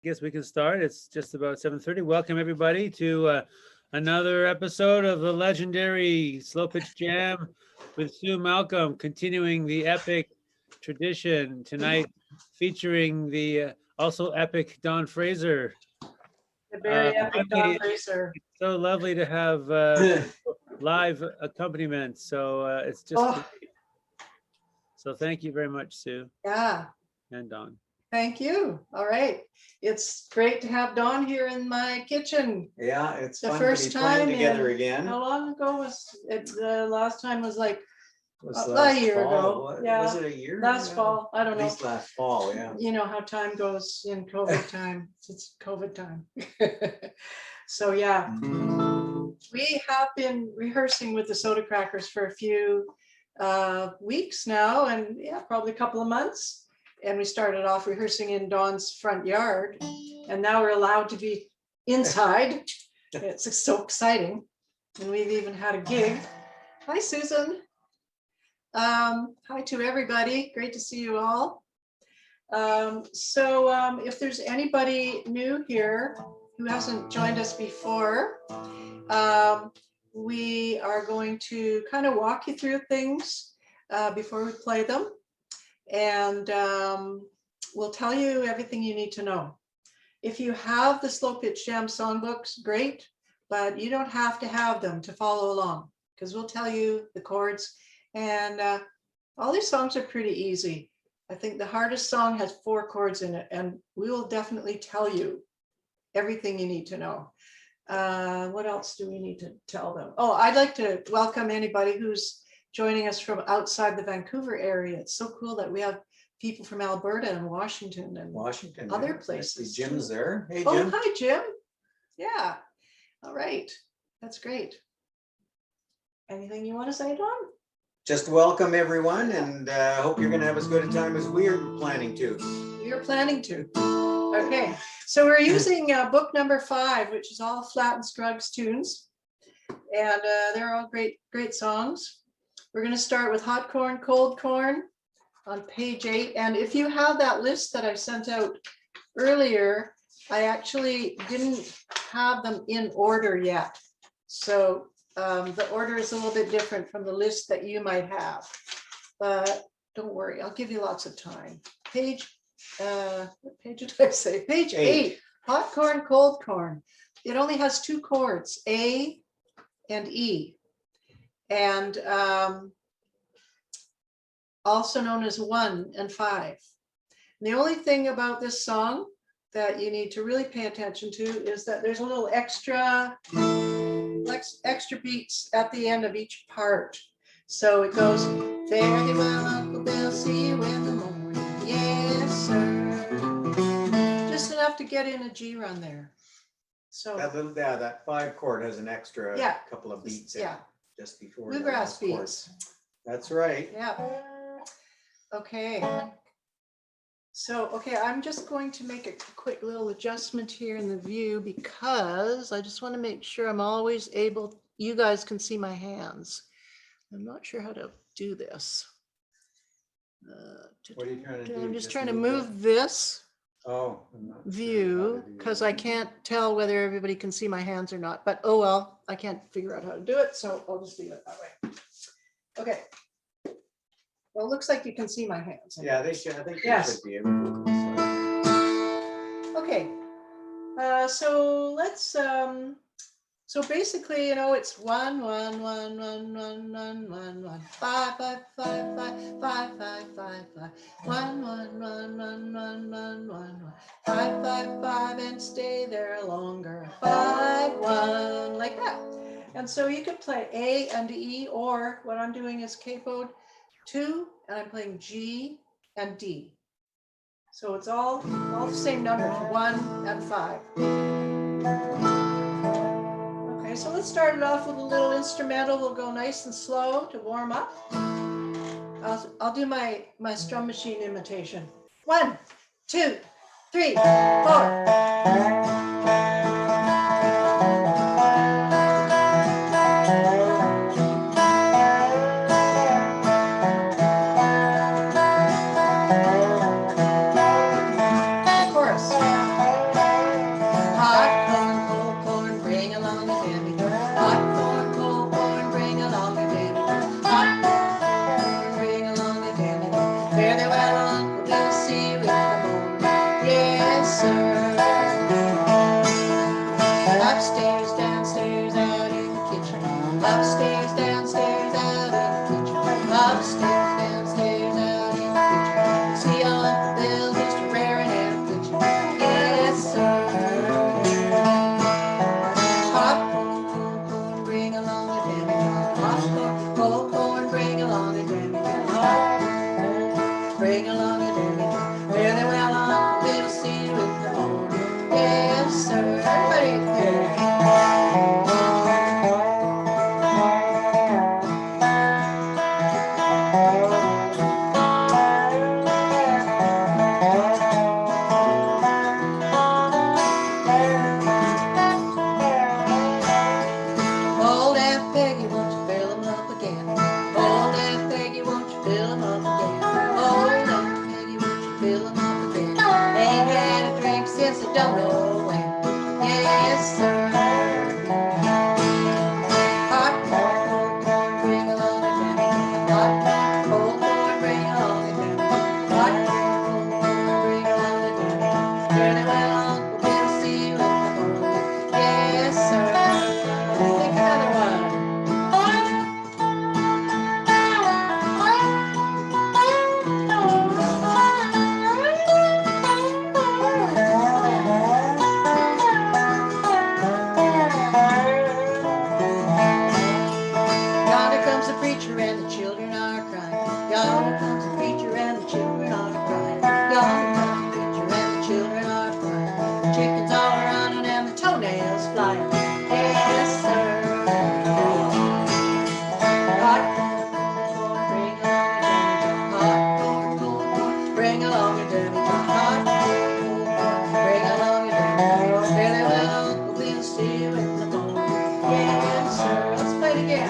guess we can start. It's just about 7:30. Welcome everybody to another episode of the legendary Slow Pitch Jam with Sue Malcolm, continuing the epic tradition tonight, featuring the also epic Don Fraser. The very epic Don Fraser. It's so lovely to have live accompaniment. So it's just great. So thank you very much, Sue. Yeah. And Don. Thank you. All right. It's great to have Don here in my kitchen. Yeah, it's the fun first to be playing time together again. How long ago was it? The last time was like a year ago. What? Yeah. Was it a year? Last fall. I don't know. At least last fall, yeah. You know how time goes in COVID time. It's COVID time. So yeah. We have been rehearsing with the Soda Crackers for a few weeks now, and yeah, probably a couple of months. And we started off rehearsing in Don's front yard, and now we're allowed to be inside. It's so exciting. And we've even had a gig. Hi, Susan. Hi to everybody. Great to see you all. If there's anybody new here who hasn't joined us before, we are going to kind of walk you through things before we play them. And we'll tell you everything you need to know. If you have the Slow Pitch Jam songbooks, great, but you don't have to have them to follow along, because we'll tell you the chords. And all these songs are pretty easy. I think the hardest song has 4 chords in it, and we will definitely tell you everything you need to know. What else do we need to tell them? Oh, I'd like to welcome anybody who's joining us from outside the Vancouver area. It's so cool that we have people from Alberta and Washington and other places. Jim's there. Hey, Jim. Oh, hi, Jim. Yeah. All right. That's great. Anything you want to say, Don? Just welcome everyone, and hope you're going to have as good a time as we're planning to. We are planning to. Okay. So we're using book number 5, which is all Flatt Scruggs tunes. And they're all great songs. We're going to start with Hot Corn, Cold Corn on page 8. And if you have that list that I sent out earlier, I actually didn't have them in order yet. So the order is a little bit different from the list that you might have. But don't worry, I'll give you lots of time. What page did I say? Page 8. Hot Corn, Cold Corn. It only has 2 chords, A and E. And also known as 1 and 5. And the only thing about this song that you need to really pay attention to is that there's a little extra beats at the end of each part. So it goes, very well, Uncle Bill, see you in the morning. Yes, sir. Just enough to get in a G run there. So that 5 chord has an extra couple of beats in. Just before bluegrass beats. That's right. Yeah. Okay. So, I'm just going to make a quick little adjustment here in the view, because I just want to make sure I'm always able, you guys can see my hands. I'm not sure how to do this. What are you trying to do? I'm just trying to move this view, because I can't tell whether everybody can see my hands or not, but oh well, I can't figure out how to do it, so I'll just leave it that way. Okay. Well, it looks like you can see my hands. Yeah, they should. I think they should be able to. Okay. So let's so basically, it's 1 1 1 1 1 1 1 1 5 5 5 5 5 5 5 5 1 1 1 1 1 1 1 1 5 5 5 and stay there longer 5 1 like that. And so you could play A and E, or what I'm doing is capoed 2, and I'm playing G and D. So it's all the same numbers, 1 and 5. Okay, so let's start it off with a little instrumental. We'll go nice and slow to warm up. I'll do my strum machine imitation. 1, 2, 3, 4. Chorus. well, Uncle Bill, see you in the morning. Yes, sir. Upstairs, downstairs, out in the kitchen. Upstairs, downstairs, out in the kitchen. Upstairs, downstairs, out in the kitchen. See Uncle Bill just raring and pitching. Yes, sir. Hot corn, bring along a demi-john. Hot corn, bring along a demi-john. Hot corn, bring along a demi-john. Fairly well, Uncle Bill, see you in the morning. Yes, sir. Everybody there. Old Aunt Peggy, won't you fill 'em up again? Old Aunt Peggy, won't you fill 'em up again? Old Aunt Peggy, won't you fill 'em up again? Ain't had a drink since I don't know when. Yes, sir. Hot corn, cold corn, bring along a demi. Hot corn, cold corn, bring along a demi. Hot corn, cold corn, bring along a demi. Fairly well, Uncle Bill, see you in the morning. Yes, sir. Think another one. Yonder comes the preacher and the children are crying. Yonder comes the preacher and the children are crying. Yonder comes the preacher and the children are crying. Chickens all are running and the toenails flying. Yes, sir. Hot corn, bring along a demi-john. Hot corn, bring along a demi-john. Hot corn, bring along a demi-john. Fairly well, Uncle Bill, see you in the morning. Yes, sir. Let's play it again.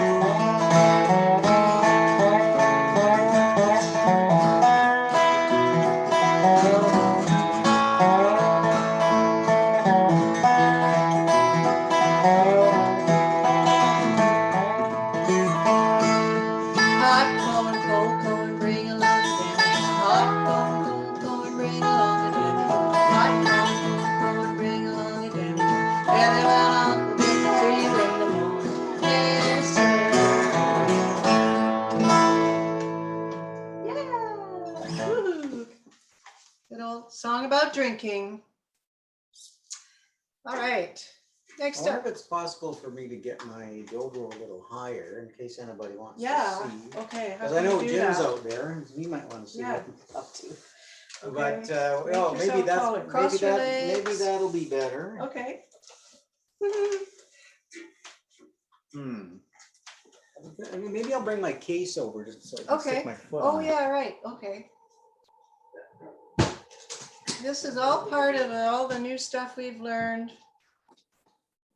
Hot corn, cold corn, bring along a demi-john. Hot corn, cold corn, bring along a demi-john. Hot corn, cold corn, bring along a demi-john. Fairly well, Uncle Bill, see you in the morning. Yes, sir. Yeah. Woo-hoo. Good old song about drinking. All right. I Next wonder up. if it's possible for me to get my dobro a little higher in case anybody wants Yeah. to see. Okay. How Because I can we know do Jim's that? out there, and he might want to see Yeah. what I'm up to. Okay. But, Make oh, maybe yourself that's, taller. Cross your maybe legs. that'll be better. Okay. I mean, maybe I'll bring my case over just so I can Okay. stick my foot Oh, on it. yeah, right. Okay. This is all part of all the new stuff we've learned.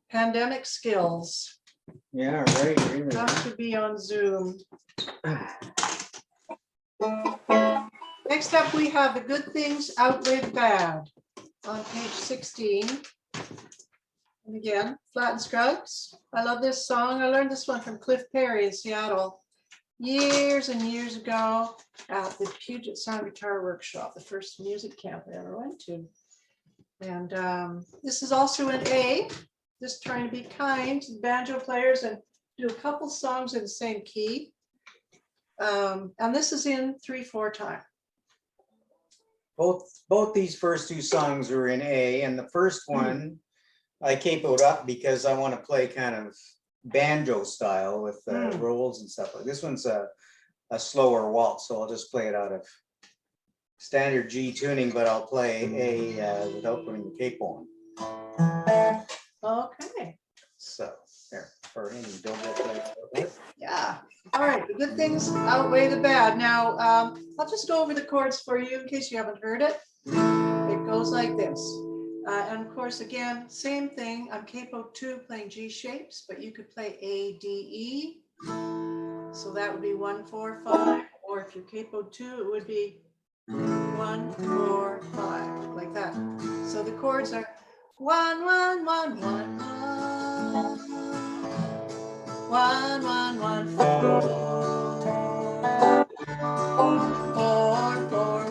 Pandemic skills. Yeah, right, really. How to be on Zoom. Next up, we have the good things outweigh the bad on page 16. And again, Flatt Scruggs. I love this song. I learned this one from Cliff Perry in Seattle years and years ago at the Puget Sound Guitar Workshop, the first music camp I ever went to. And this is also an A, just trying to be kind to the banjo players and do a couple songs in the same key. And this is in 3/4 time. Both these first two songs are in A, and the first one I capoed up because I want to play kind of banjo style with rolls and stuff. Like this one's a slower waltz, so I'll just play it out of standard G tuning, but I'll play A without putting the capo on. Okay. So there, for any dobro players. Yeah. All right. The good things outweigh the bad. Now, I'll just go over the chords for you in case you haven't heard it. It goes like this. And of course, again, same thing. I'm capo 2 playing G shapes, but you could play A, D, E. So that would be 1, 4, 5. Or if you're capo 2, it would be 1, 4, 5, like that. So the chords are 1, 1, 1, 1, 1. 1, 1, 1, 4. 4, 4,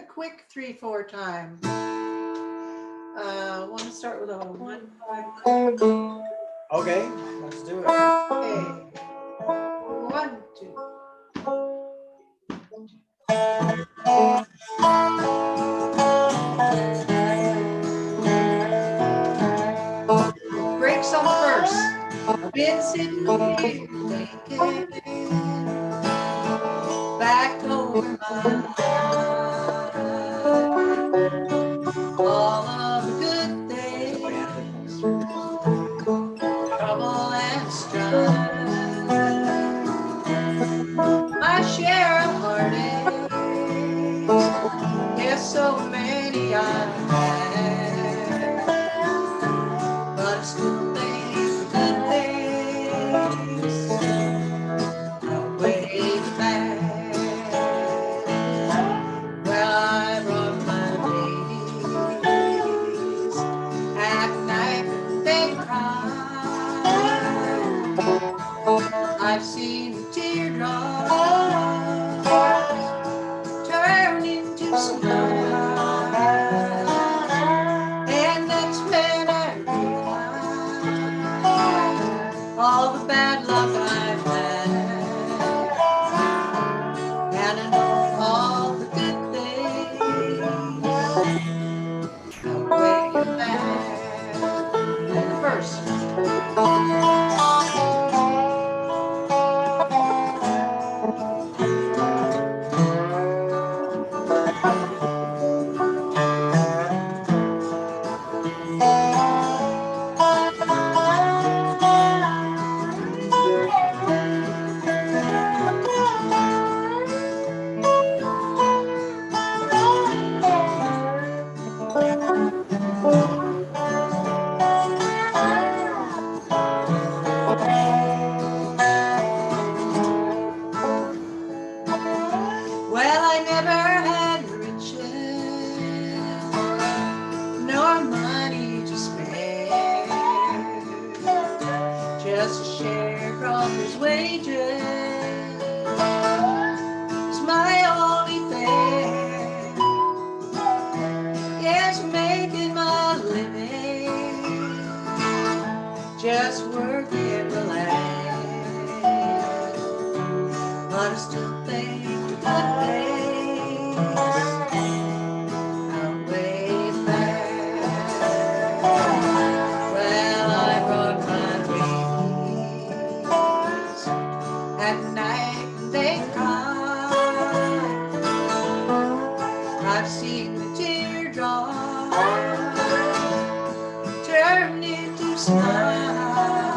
quick 3/4 time. Want to start with a 1, 5. Okay, let's do it. Okay. 1, 2. Breaks on the first. I've been sitting here thinking back over my life, all of the good things, trouble and strife, my share of heartaches, yes, so many I've had, but I still think the good things outweigh the bad. Well, I brought my babies at night, they cry. I've seen teardrops turn into smiles, and that's when I realize all the bad luck I've had, and I know all the good things outweigh the bad. First. Well, I never had riches nor money to spare, just a sharecropper's wages is my only fare. Yes, making my living, just working the land, but I still think the good things outweigh the bad. Well, I brought my babies at night and they cry. I've seen the teardrops turn into smiles,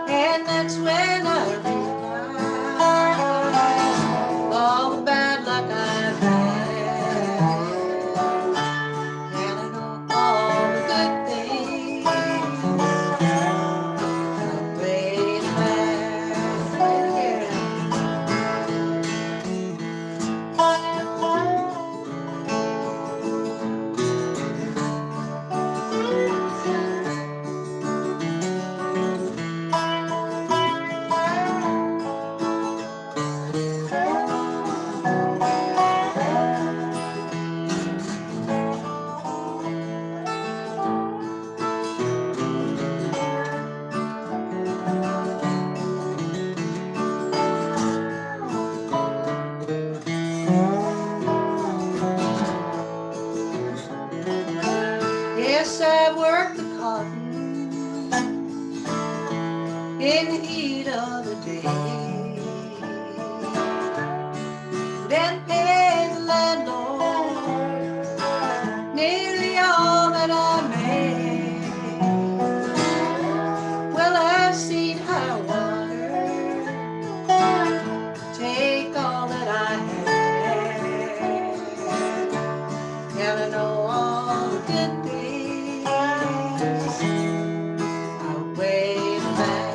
and that's when I realize all the bad luck I've had, and I know all the good things outweigh the bad. Yes, I worked the cotton in the heat of the day, then paid the landlord nearly all that I made. Well, I've seen high water take all that I had, and I know all the good things outweigh the bad.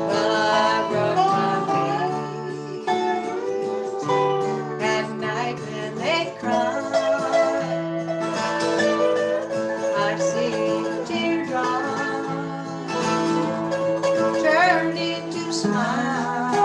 Well, I brought my babies at night when they cry. I've seen teardrops turn into smiles,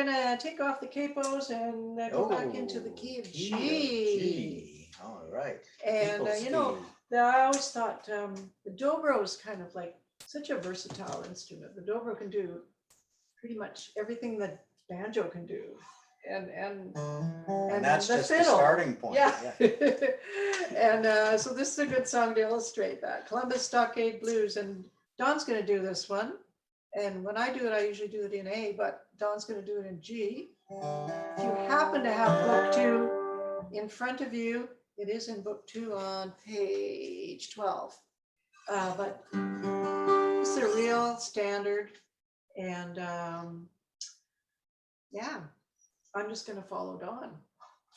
gonna take off the capos and go back into the key of G. All right. And People's you know, key. I always thought the dobro is kind of like such a versatile instrument. The dobro can do pretty much everything that banjo can do. And that's the just the fiddle. starting point. Yeah. And so this is a good song to illustrate that. Columbus Stockade Blues. And Don's going to do this one. And when I do it, I usually do it in A, but Don's going to do it in G. If you happen to have book 2 in front of you, it is in book 2 on page 12. But it's a real standard. And yeah, I'm just going to follow Don.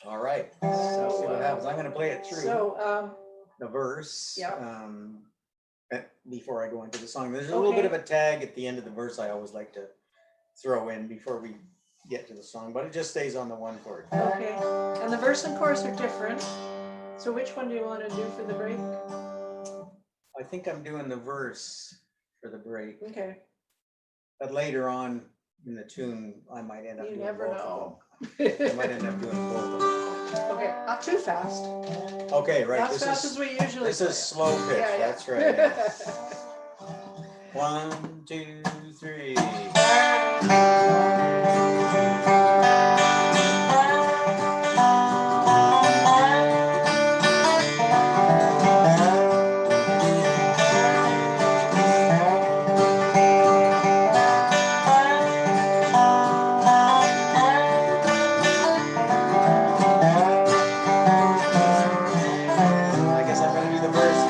All right. So, See what happens. I'm going to play it through So, the verse. yeah. Before I go into the song, there's a little bit of a tag at the end of the verse I always like to throw in before we get to the song, but it just stays on the one chord. Okay. And the verse and chorus are different. So which one do you want to do for the break? I think I'm doing the verse for the break, Okay. but later on in the tune, I might end up You doing never both know. of them. I might end up doing both of them. Okay, not too fast. Okay, right. Not as This fast is as we usually this is play it. slow pitch. Yeah, yeah. That's right. Yeah. 1, 2, 3. I guess I'm gonna do the verse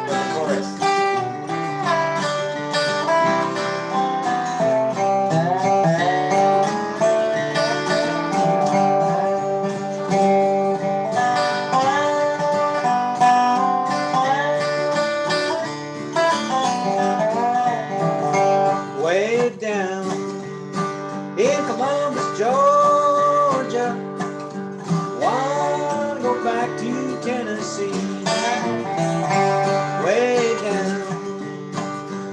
for the chorus. Way down in Columbus, Georgia, wanna go back to Tennessee. Way down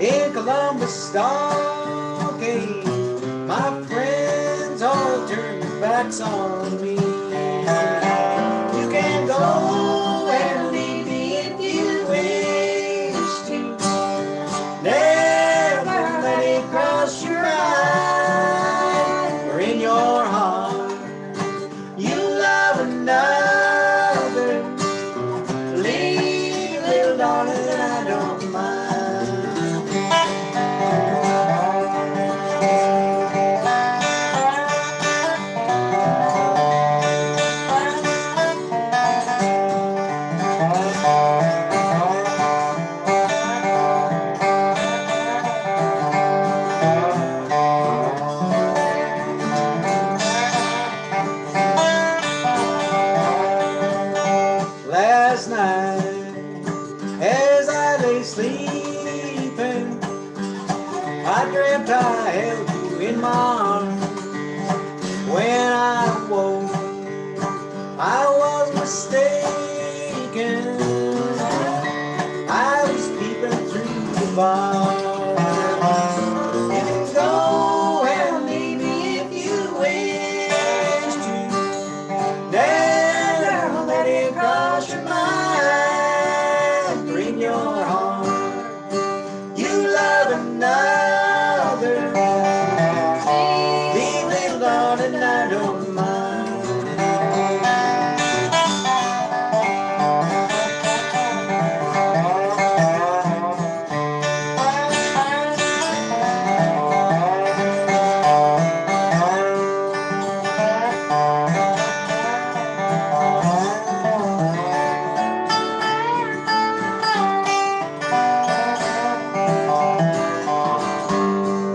in Columbus, Stockade, my friends all turn their backs on me. You can go and leave me if you wish to. Never let it cross your mind or in your heart. You love another. Leave, little darling, I don't mind. Last night, as I lay sleeping, I dreamt I held you in my arms. When I woke, I was mistaken. I was peeping through the bars. You can go and leave me if you wish to. Never let it cross your mind or in your heart. You love another. Leave, little darling, I don't mind.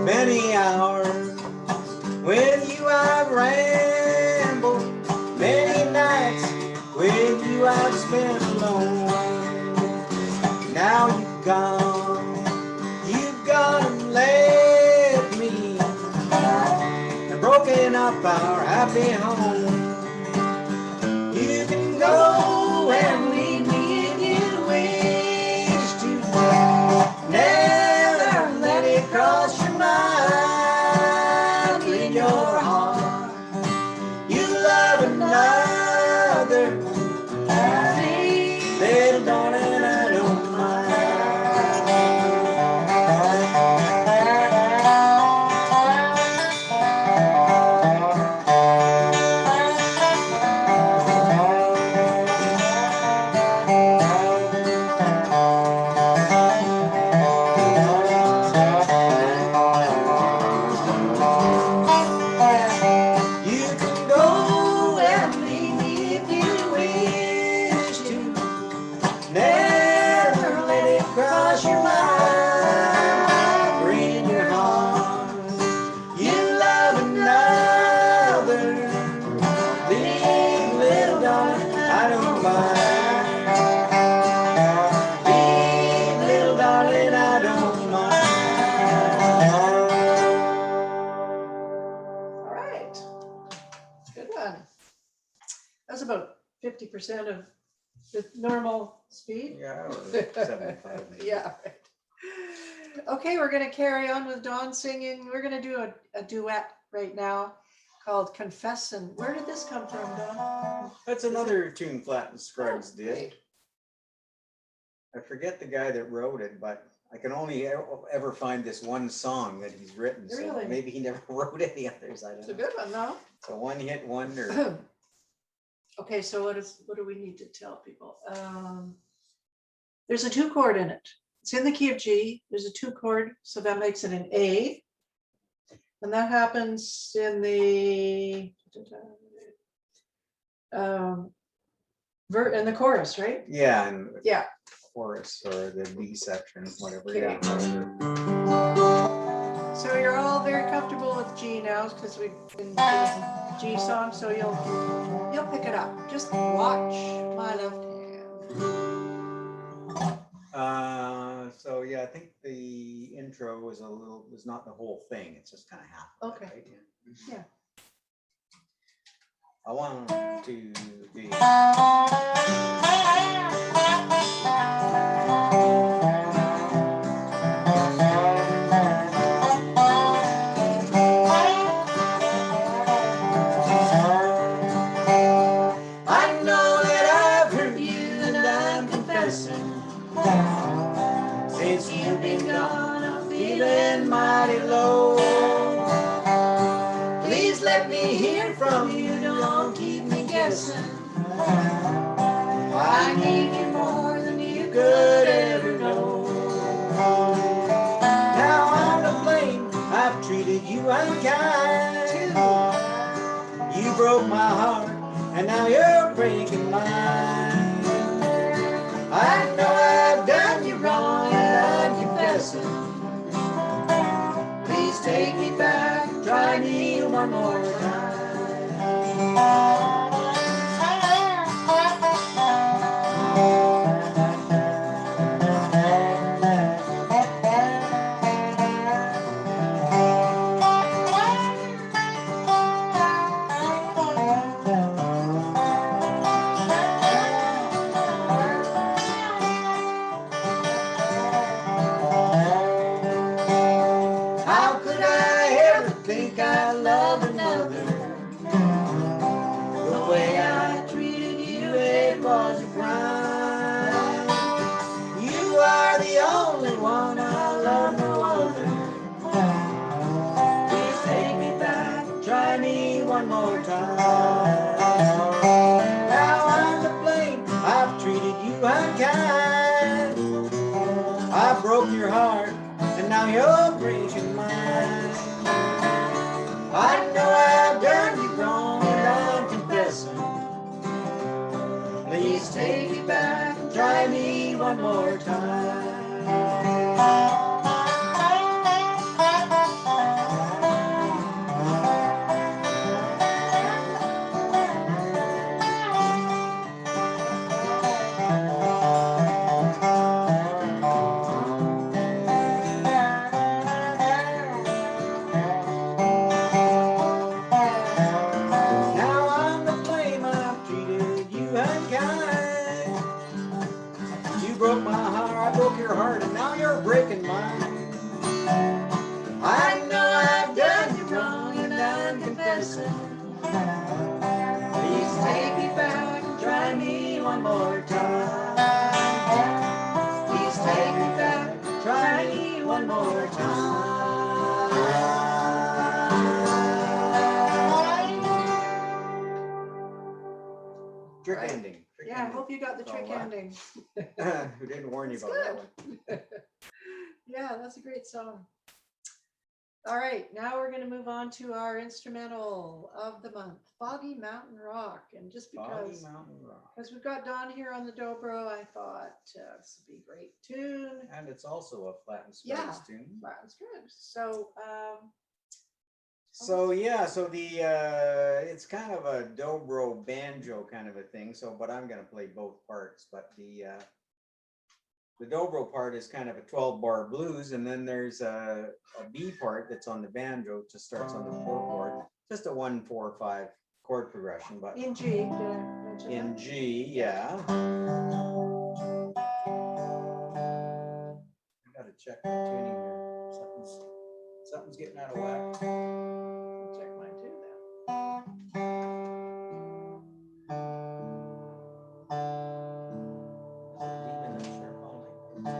Many hours with you I've rambled, many nights with you I've spent alone. Now you've gone and left me, and broken up our happy home. You can go and leave me if you wish to. Never let it cross your mind or in your heart. 50% of the normal speed. Yeah, or 75 maybe. Yeah. Right. Okay, we're going to carry on with Dawn singing. We're going to do a duet right now called Confessin. Where did this come from, Dawn? That's another tune Flatt Scruggs Oh, did. great. I forget the guy that wrote it, but I can only ever find this one song that he's written. So Really? maybe he never wrote any others. I don't It's a know. good one, though. It's a one-hit wonder. Okay, so what do we need to tell people? There's a 2-chord in it. It's in the key of G. There's a 2-chord, so that makes it an A. And that happens in the in the chorus, right? Yeah, and Yeah. chorus or the B section, whatever. Okay. Yeah, whatever. So you're all very comfortable with G now because we've been doing G songs, so you'll pick it up. Just watch my left hand. So yeah, I think the intro was not the whole thing. It's just kind of half. Of Okay. It, right? Yeah. I want to be. I know that I've hurt you and I'm confessing. Since you've been gone, I'm feeling mighty low. Please let me hear from you, don't keep me guessing. I need you more than you could ever know. Now I'm to blame, I've treated you unkind. You broke my heart, and now you're breaking mine. I know I've done you wrong, and I'm confessing. Please take me back, try me one more time. How could I ever think I love another? The way I treated you, it was a crime. You are the only one I love, no other. Please take me back, try me one more time. Now I'm to blame, I've treated you unkind. I broke your heart, and now you're breaking mine. I know I've done you wrong, and I'm confessing. Please take me back and try me one more time. Now I'm to blame, I've treated you unkind. You broke my heart, I broke your heart, and now you're breaking mine. I know I've done you wrong, and I'm confessing. Please take me back and try me one more time. Please take me back, try me one more time. Trick Right. ending. Trick Yeah, I ending. hope you got the trick Oh, what? ending. Who didn't warn you It's about that one? Yeah, that's a great song. All right, now we're going to move on to our instrumental of the month, Foggy Mountain Rock. And just Foggy because Mountain Rock. we've got Don here on the dobro, I thought this would be a great tune. And it's also a Flatt Scruggs Yeah. tune. Flatt Scruggs. So, So yeah, so the it's kind of a dobro banjo kind of a thing. So, but I'm gonna play both parts. But the dobro part is kind of a 12-bar blues, and then there's a B part that's on the banjo. It just starts on the 4 chord, just a 1, 4, 5 chord progression. But in G. mention in that? G, yeah. I gotta check my tuning here. Something's getting out of whack. I'll check mine too then. Leaving that sharp all night.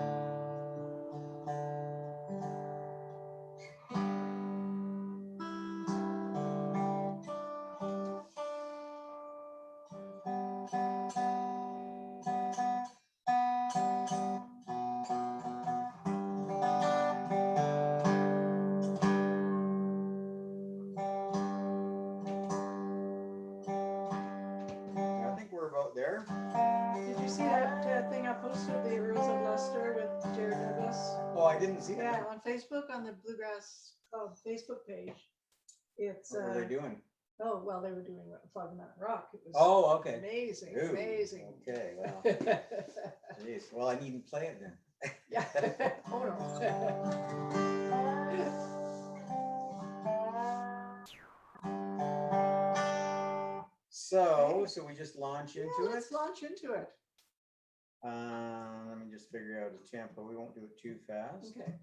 I think we're about there. Did you see that thing I posted, the Earls of Leicester with Jared Douglas? Oh, I didn't see Yeah, that. on Facebook, on the Bluegrass Club Facebook page. It's, What were they doing? oh, well, they were doing Foggy Mountain Rock. It was Oh, okay. amazing, Ooh, amazing. Okay, well, geez. Well, I needn't play it then. Yeah, oh no. So we just launch Yeah, into it. let's launch into it. Let me just figure out a tempo. We won't do it too fast. Okay.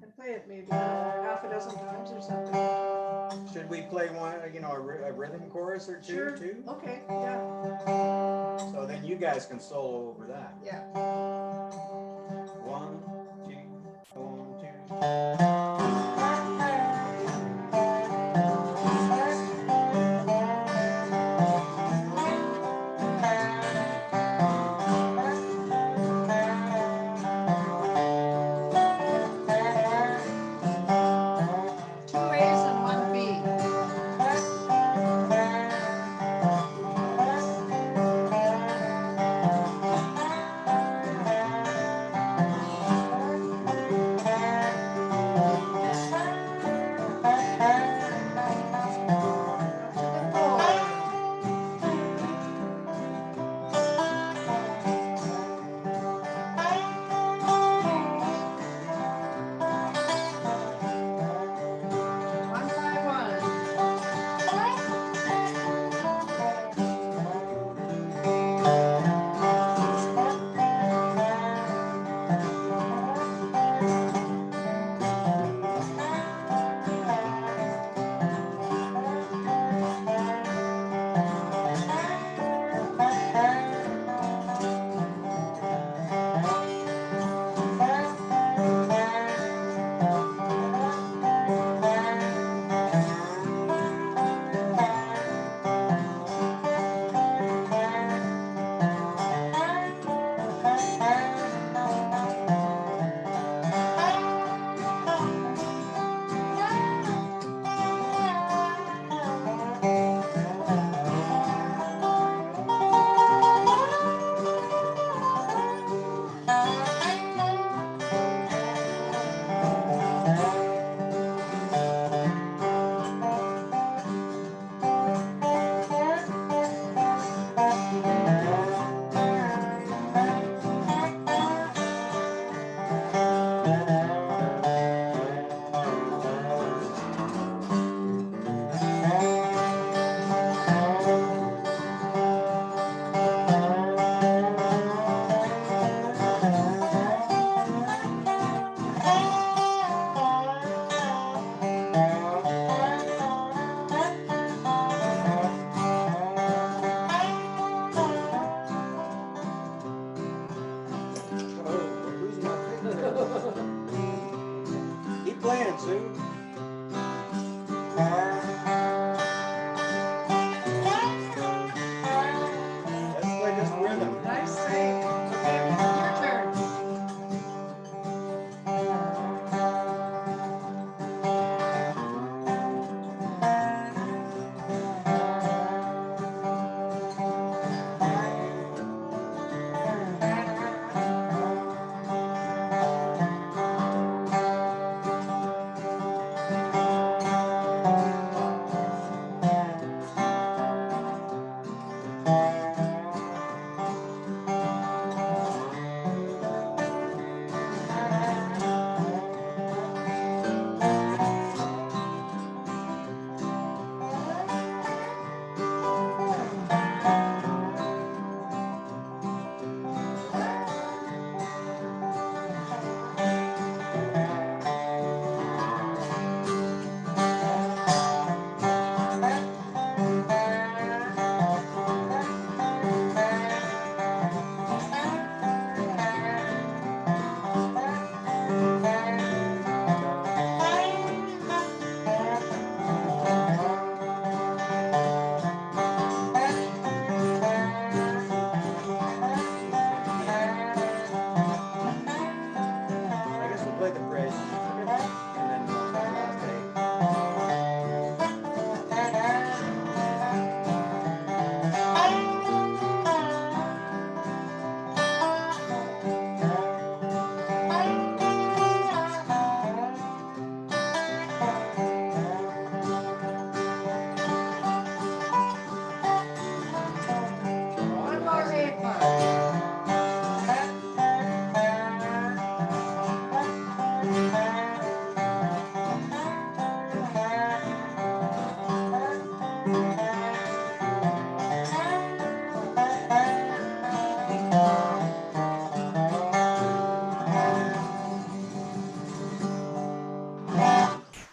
And play it maybe half a dozen times or something. Should we play one, a rhythm chorus or two, Sure. too? Okay, yeah, So then you guys can solo over that. yeah. 1, 2, 1, 2. Two A's and one B.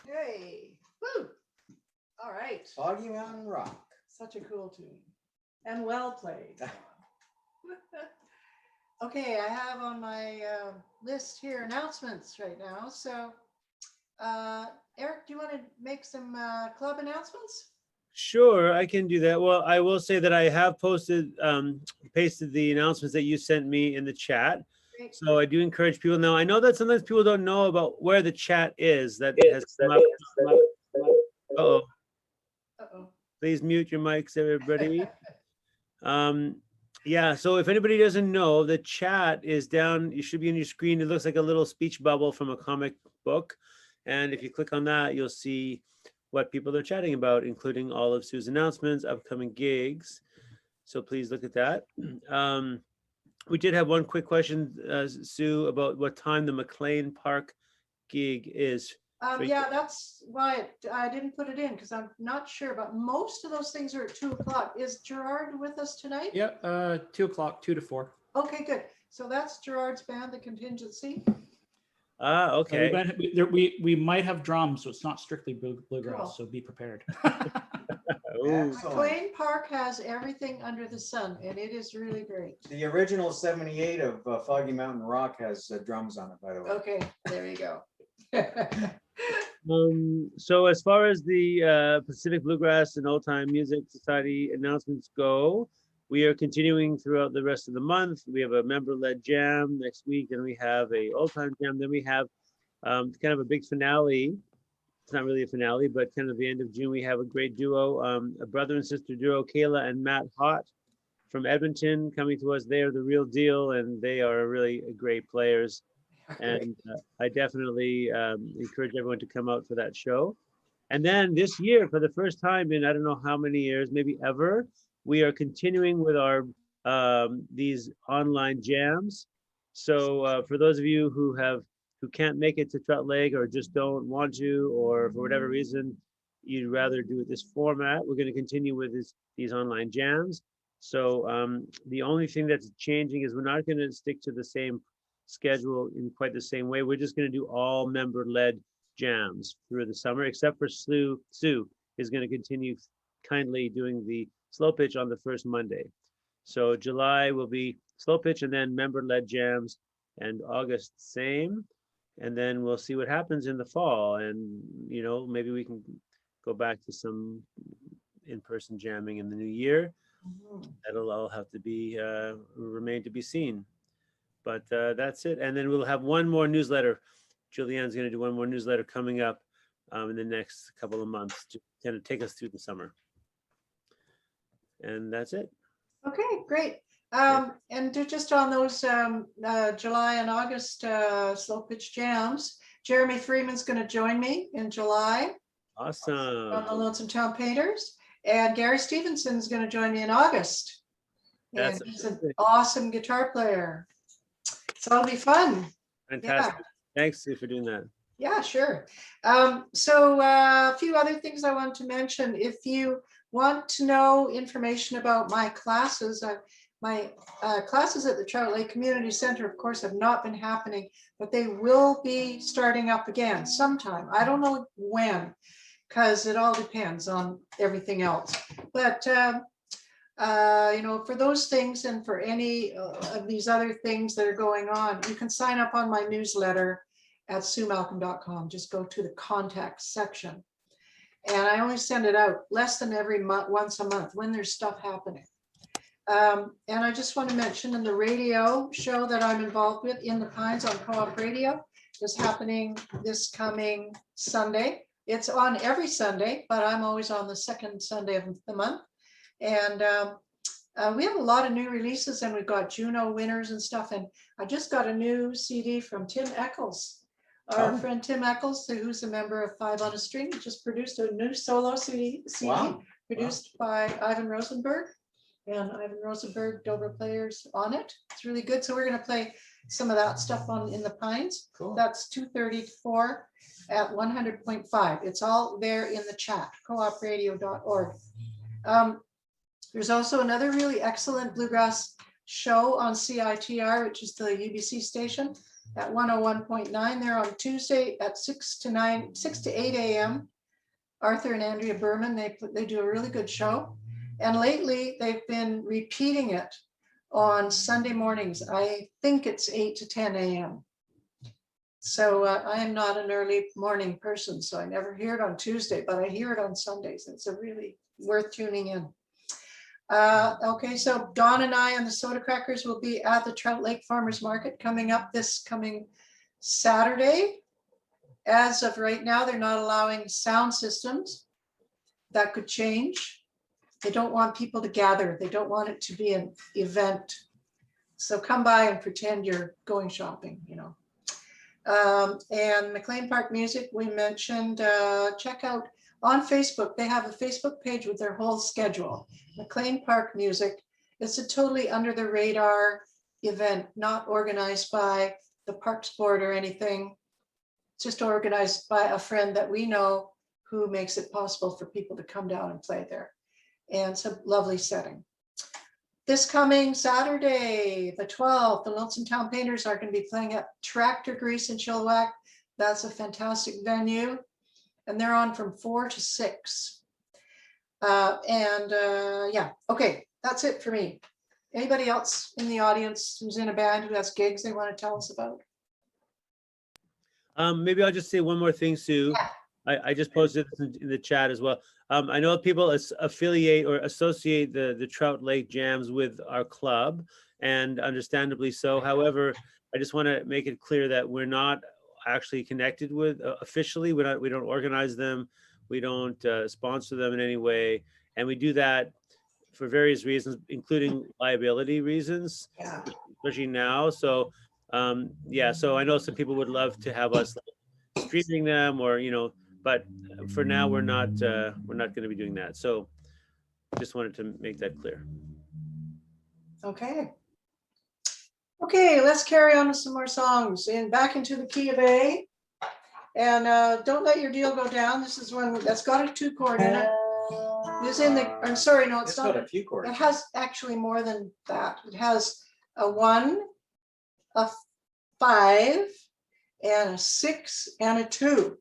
Yay. Woo. All right. Foggy Mountain Rock. Such a cool tune and well played. Okay, I have on my list here announcements right now. So, Eric, do you want to make some club announcements? Sure, I can do that. Well, I will say that I have pasted the announcements that you sent me in the chat. Great. So I do encourage people. Now, I know that sometimes people don't know about where the chat is. That has come up. Uh-oh. Uh-oh. Please mute your mics, everybody. Yeah, so if anybody doesn't know, the chat is down. You should be on your screen. It looks like a little speech bubble from a comic book. And if you click on that, you'll see what people are chatting about, including all of Sue's announcements, upcoming gigs. So please look at that. We did have one quick question, Sue, about what time the McLean Park gig is. Yeah, that's why I didn't put it in because I'm not sure, but most of those things are at 2:00. Is Gerard with us tonight? Yep, 2:00, 2 to 4. Okay, good. So that's Gerard's band, The Contingency. Okay. We might have drums, so it's not strictly bluegrass. Cool. So be prepared. Ooh. McLean Park has everything under the sun, and it is really great. The original 78 of Foggy Mountain Rock has drums on it, by the way. Okay, there you go. So as far as the Pacific Bluegrass and Old Time Music Society announcements go, we are continuing throughout the rest of the month. We have a member-led jam next week, and we have a Old Time jam. Then we have kind of a big finale. It's not really a finale, but kind of the end of June, we have a great duo, a brother and sister duo, Kayla and Matt Hott from Edmonton, coming to us. They are the real deal, and they are really great players. And I definitely encourage everyone to come out for that show. And then this year, for the first time in I don't know how many years, maybe ever, we are continuing with our these online jams. So for those of you who can't make it to Trout Lake or just don't want to, or for whatever reason you'd rather do it this format, we're going to continue with these online jams. So the only thing that's changing is we're not going to stick to the same schedule in quite the same way. We're just going to do all member-led jams through the summer, except for Sue is going to continue kindly doing the slow pitch on the first Monday. So July will be slow pitch and then member-led jams, and August same. And then we'll see what happens in the fall. And, you know, maybe we can go back to some in-person jamming in the new year. That'll all have to be remain to be seen. But that's it. And then we'll have one more newsletter. Julianne's going to do one more newsletter coming up in the next couple of months to kind of take us through the summer. And that's it. Okay, great. And just on those July and August slow pitch jams, Jeremy Freeman's going to join me in July. Awesome. On the Lonesome Town Painters. And Gary Stevenson's going to join me in August. And he's an awesome guitar player. So it'll be fun. Fantastic. Yeah. Thanks Sue, for doing that. Yeah, sure. So a few other things I want to mention. If you want to know information about my classes, my classes at the Trout Lake Community Center, of course, have not been happening, but they will be starting up again sometime. I don't know when, because it all depends on everything else. But you know, for those things and for any of these other things that are going on, you can sign up on my newsletter at suemalcolm.com. Just go to the contact section. And I only send it out less than every month, once a month, when there's stuff happening. And I just want to mention in the radio show that I'm involved with, In the Pines on Co-op Radio, is happening this coming Sunday. It's on every Sunday, but I'm always on the second Sunday of the month. And we have a lot of new releases, and we've got Juno winners and stuff. And I just got a new CD from Tim Eccles. Our friend Tim Eccles, who's a member of Five on a String, just produced a new solo CD produced by Ivan Rosenberg. And Ivan Rosenberg, Dobro players on it. It's really good. So we're going to play some of that stuff on In the Pines. Cool. That's 2:30 to 4 at 100.5. It's all there in the chat, coopradio.org. There's also another really excellent bluegrass show on CITR, which is the UBC station at 101.9. They're on Tuesday at 6 to 8 a.m. Arthur and Andrea Berman, they do a really good show. And lately they've been repeating it on Sunday mornings. I think it's 8 to 10 a.m. So I am not an early morning person, so I never hear it on Tuesday, but I hear it on Sundays. It's a really worth tuning in. Okay, so Dawn and I and the Soda Crackers will be at the Trout Lake Farmers Market coming up this coming Saturday. As of right now, they're not allowing sound systems. That could change. They don't want people to gather. They don't want it to be an event. So come by and pretend you're going shopping, you know. And McLean Park Music, we mentioned, check out on Facebook. They have a Facebook page with their whole schedule. McLean Park Music. It's a totally under the radar event, not organized by the Parks Board or anything. Just organized by a friend that we know who makes it possible for people to come down and play there. And it's a lovely setting. This coming Saturday, the 12th, the Lonesome Town Painters are going to be playing at Tractor Grease in Chilliwack. That's a fantastic venue. And they're on from 4 to 6. Yeah, okay, that's it for me. Anybody else in the audience who's in a band who has gigs they want to tell us about? Maybe I'll just say one more thing, Sue. Yeah. I just posted this in the chat as well. I know people affiliate or associate the Trout Lake Jams with our club, and understandably so. However, I just want to make it clear that we're not actually connected with officially. We don't organize them. We don't sponsor them in any way, and we do that for various reasons, including liability reasons, Yeah. especially now. So yeah, so I know some people would love to have us streaming them, or but for now we're not going to be doing that. So just wanted to make that clear. Okay. Okay, let's carry on with some more songs. And back into the key of A. And Don't Let Your Deal Go Down. This is one that's got a 2-chord in it. It's in the, I'm sorry, no, it's not. Got a few chords. It has actually more than that. It has a 1, a 5, and a 6, and a 2.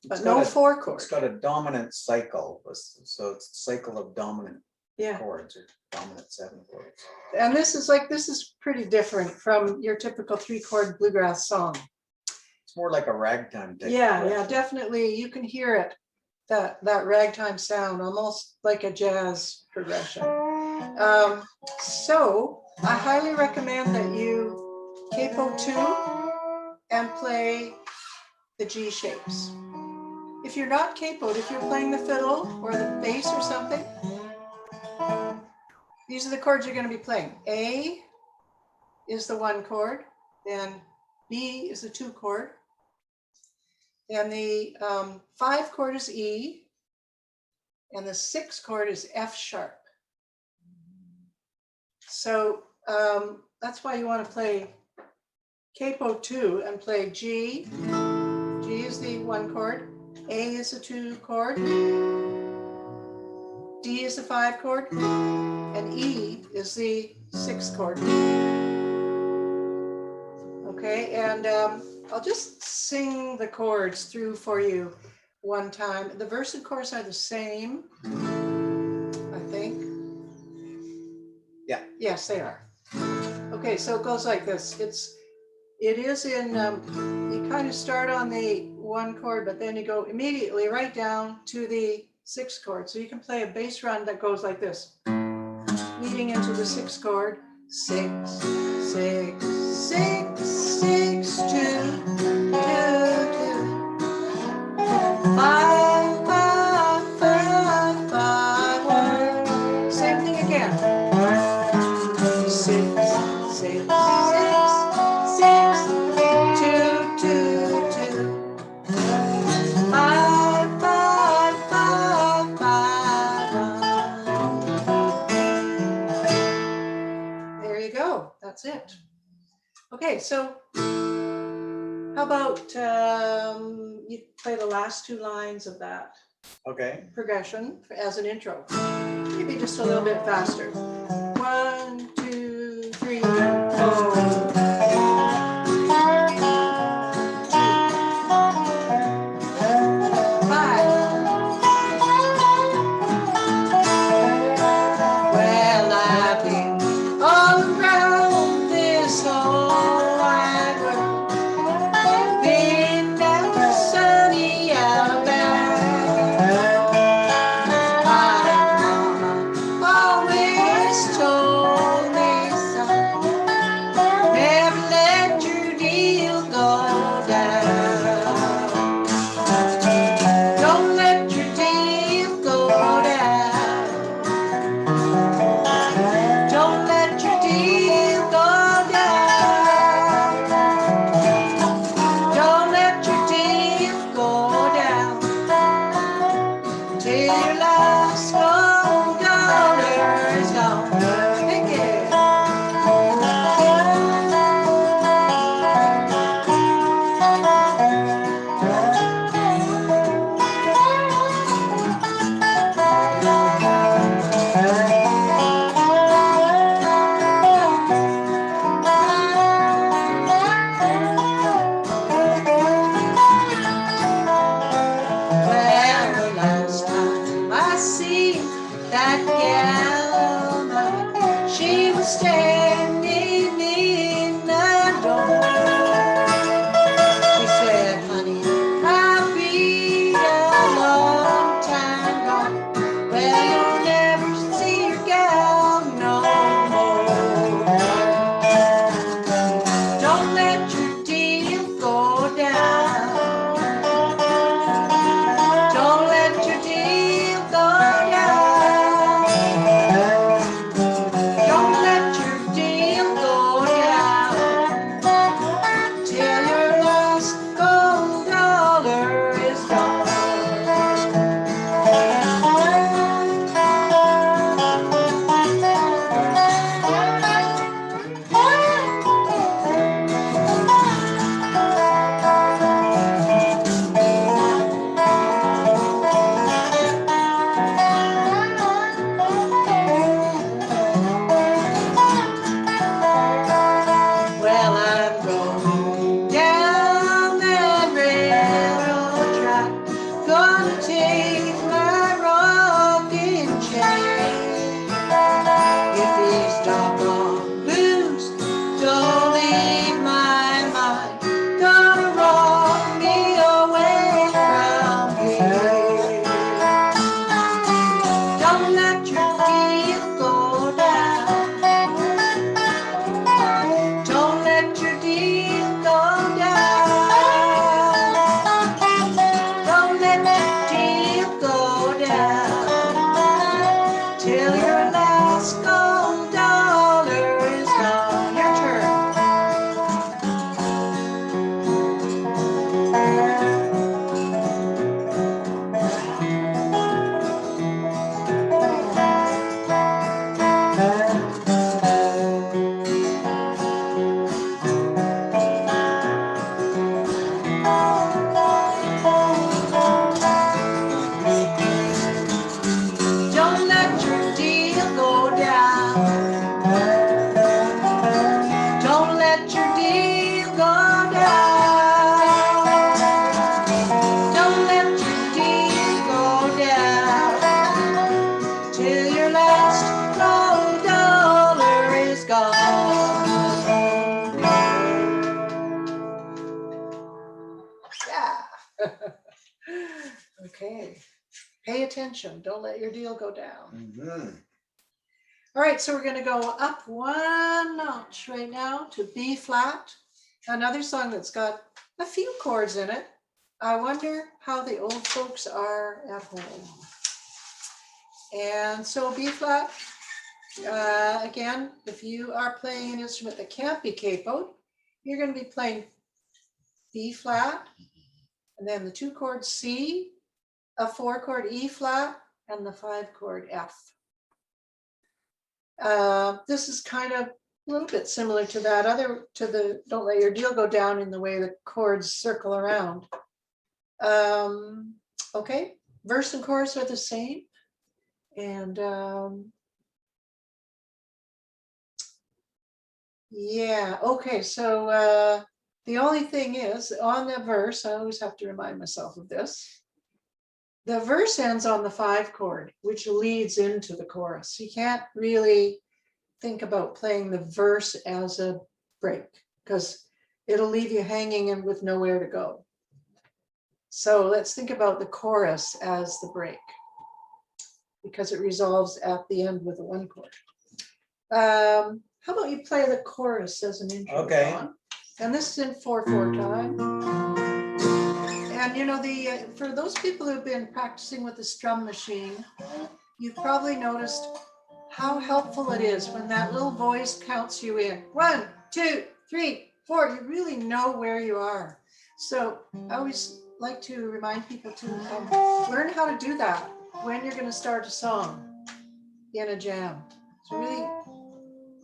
But It's no got a- 4 chords. It's got a dominant cycle, so it's a cycle of dominant Yeah. chords, or dominant 7 chords. And this is pretty different from your typical 3-chord bluegrass song. It's more like a ragtime type. Yeah, progression. definitely. You can hear it, that ragtime sound, almost like a jazz progression. So I highly recommend that you capo 2 and play the G shapes. If you're not capoed, if you're playing the fiddle or the bass or something, these are the chords you're going to be playing. A is the 1 chord, then B is the 2 chord, and the 5 chord is E, and the 6 chord is F sharp. So that's why you want to play capo 2 and play G. G is the 1 chord, A is the 2 chord, D is the 5 chord, and E is the 6 chord. Okay, and I'll just sing the chords through for you one time. The verse and chorus are the same, I think. Yeah. Yes, they are. Okay, so it goes like this. It is in, you kind of start on the 1 chord, but then you go immediately right down to the 6 chord. So you can play a bass run that goes like this, leading into the 6 chord. 6, 6, 6, 6, 2, 2, 2, 5, 5, 5, 5. Same thing again. 6, 6, 6, 6, 2, 2, 2, 5, 5, 5, 5. There you go. That's it. Okay, so how about you play the last 2 lines of that Okay. progression as an intro? Maybe just a little bit faster. 1, 2. 3, 4. Well, I've been all around this whole wide world, been down to sunny Alabama. My mama always told me, son, never let your deal go down. Don't let your deal go down. Don't let your deal go down. Don't let your deal go down till your last gold dollar is gone. Pick it. Well, the last time I see that gal, she was standing in the door. She said, honey, I'll be a long time gone. Well, you'll never see your gal no more. Don't let your deal go down. Don't let your deal go down. Don't let your deal go down till your last gold dollar is gone. Well, I'm going down that railroad track, gonna take my rocking chair. If these doggone blues don't leave my mind, gonna rock me away from here. Don't let your deal go down. Don't let your deal go down. Don't let your deal go down till your last gold dollar is gone. Your turn. Don't let your deal go down. Don't let your deal go down. Don't let your deal go down till your last gold dollar is gone. Yeah. Okay. Pay attention. Don't let your deal go down. Mhm. All right, so we're going to go up one notch right now to B flat, another song that's got a few chords in it. I wonder how the old folks are at home. And so B flat, again, if you are playing an instrument that can't be capoed, you're going to be playing B flat, and then the 2 chord C, a 4 chord E flat, and the 5 chord F. This is kind of a little bit similar to that other, to the Don't Let Your Deal Go Down, in the way the chords circle around. Okay, verse and chorus are the same. And Yeah, okay, so the only thing is, on the verse, I always have to remind myself of this. The verse ends on the 5 chord, which leads into the chorus. You can't really think about playing the verse as a break, because it'll leave you hanging and with nowhere to go. So let's think about the chorus as the break, because it resolves at the end with a 1 chord. How about you play the chorus as an intro, Okay. John? And this is in 4/4 time. And you know, for those people who've been practicing with the strum machine, you've probably noticed how helpful it is when that little voice counts you in. 1, 2, 3, 4. You really know where you are. So I always like to remind people to learn how to do that when you're going to start a song in a jam. So really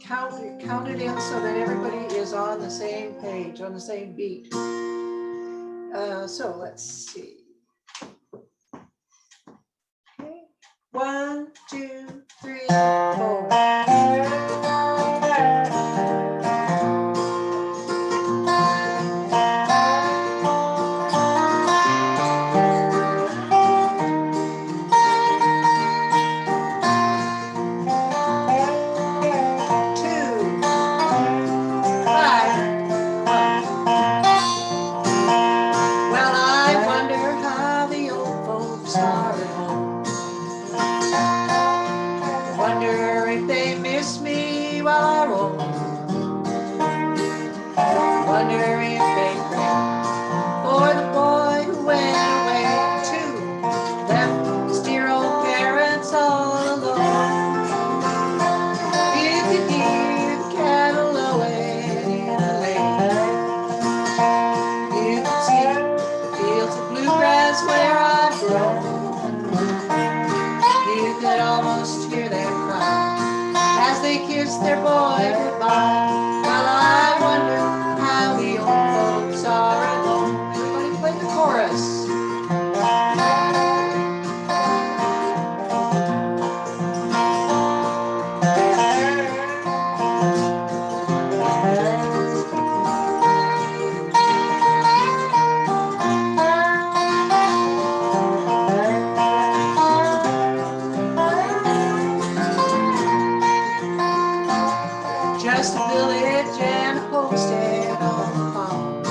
count it in so that everybody is on the same page, on the same beat. So let's see. Okay. 1, 2, 3, 4. Their boy goodbye. Well, I wonder how the old folks are at home. Everybody play the chorus. Just a village and a homestead on the farm,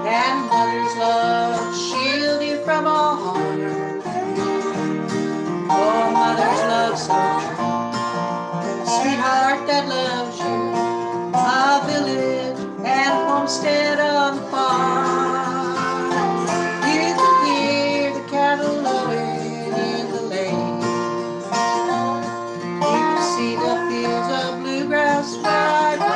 and mother's love shield you from all harm. Oh, mother's love so true, sweetheart that loves you, a village and homestead on the farm. You can hear the cattle lowing in the lane. You can see the fields of bluegrass where I go.